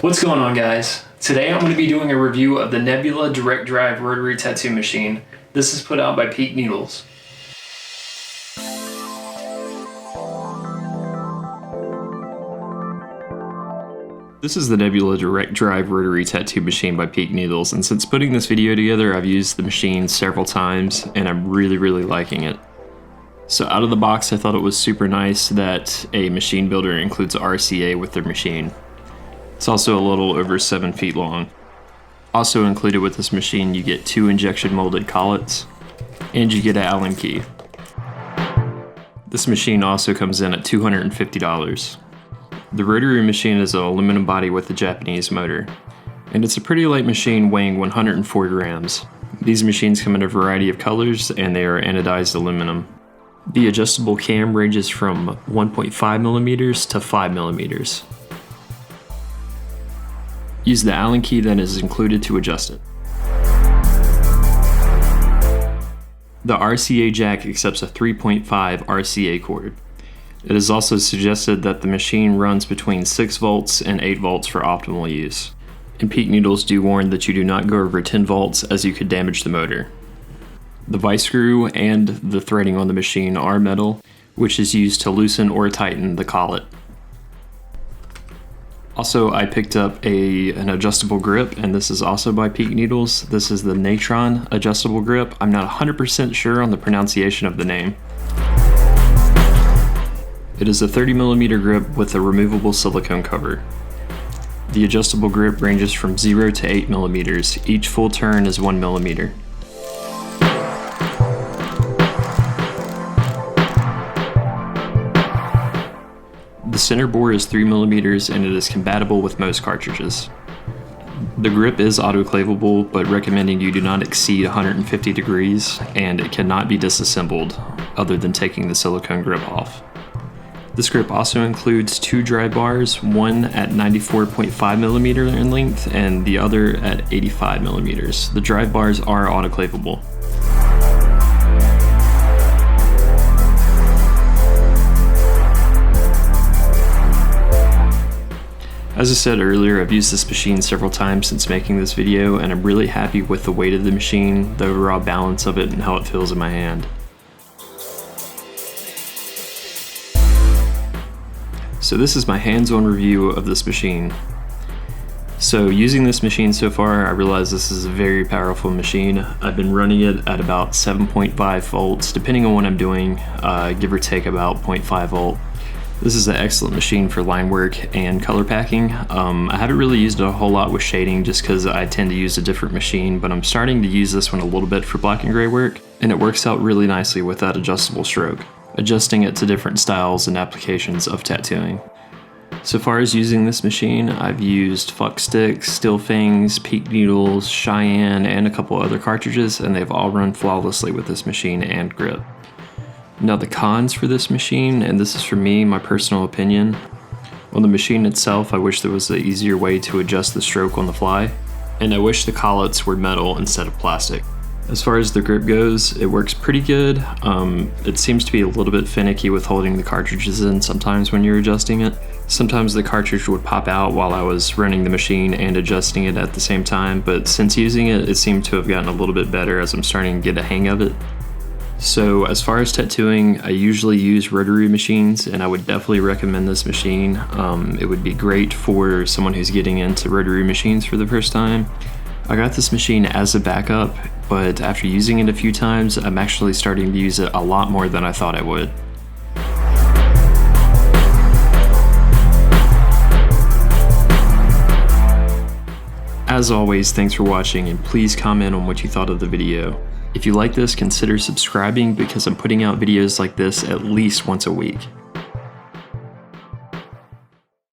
What's going on, guys? Today I'm going to be doing a review of the Nebula Direct Drive Rotary Tattoo Machine. This is put out by Peak Needles. This is the Nebula Direct Drive Rotary Tattoo Machine by Peak Needles, and since putting this video together I've used the machine several times and I'm really liking it. So out of the box I thought it was super nice that a machine builder includes RCA with their machine. It's also a little over 7 feet long. Also included with this machine you get 2 injection molded collets and you get an Allen key. This machine also comes in at $250. The rotary machine is an aluminum body with a Japanese motor, and it's a pretty light machine weighing 104 grams. These machines come in a variety of colors and they are anodized aluminum. The adjustable cam ranges from 1.5 millimeters to 5 millimeters. Use the Allen key that is included to adjust it. The RCA jack accepts a 3.5 RCA cord. It is also suggested that the machine runs between 6 volts and 8 volts for optimal use. And Peak Needles do warn that you do not go over 10 volts as you could damage the motor. The vice screw and the threading on the machine are metal, which is used to loosen or tighten the collet. Also, I picked up an adjustable grip, and this is also by Peak Needles. This is the Natron adjustable grip. I'm not 100% sure on the pronunciation of the name. It is a 30mm grip with a removable silicone cover. The adjustable grip ranges from 0 to 8 millimeters. Each full turn is 1 millimeter. The center bore is 3 millimeters and it is compatible with most cartridges. The grip is autoclavable, but recommending you do not exceed 150 degrees, and it cannot be disassembled other than taking the silicone grip off. This grip also includes 2 dry bars, one at 94.5 millimeter in length and the other at 85 millimeters. The dry bars are autoclavable. As I said earlier, I've used this machine several times since making this video, and I'm really happy with the weight of the machine, the overall balance of it, and how it feels in my hand. So this is my hands-on review of this machine. So using this machine so far, I realize this is a very powerful machine. I've been running it at about 7.5 volts, depending on what I'm doing, give or take about 0.5 volt. This is an excellent machine for line work and color packing. I haven't really used it a whole lot with shading just because I tend to use a different machine, but I'm starting to use this one a little bit for black and gray work, and it works out really nicely with that adjustable stroke, adjusting it to different styles and applications of tattooing. So far as using this machine, I've used Fuck Sticks, Steel Fangs, Peak Needles, Cheyenne, and a couple other cartridges, and they've all run flawlessly with this machine and grip. Now the cons for this machine, and this is for me, my personal opinion. On the machine itself, I wish there was an easier way to adjust the stroke on the fly, and I wish the collets were metal instead of plastic. As far as the grip goes, it works pretty good. It seems to be a little bit finicky with holding the cartridges in sometimes when you're adjusting it. Sometimes the cartridge would pop out while I was running the machine and adjusting it at the same time, but since using it, it seemed to have gotten a little bit better as I'm starting to get a hang of it. So as far as tattooing, I usually use rotary machines, and I would definitely recommend this machine. It would be great for someone who's getting into rotary machines for the first time. I got this machine as a backup, but after using it a few times, I'm actually starting to use it a lot more than I thought I would. As always, thanks for watching, and please comment on what you thought of the video. If you like this, consider subscribing because I'm putting out videos like this at least once a week.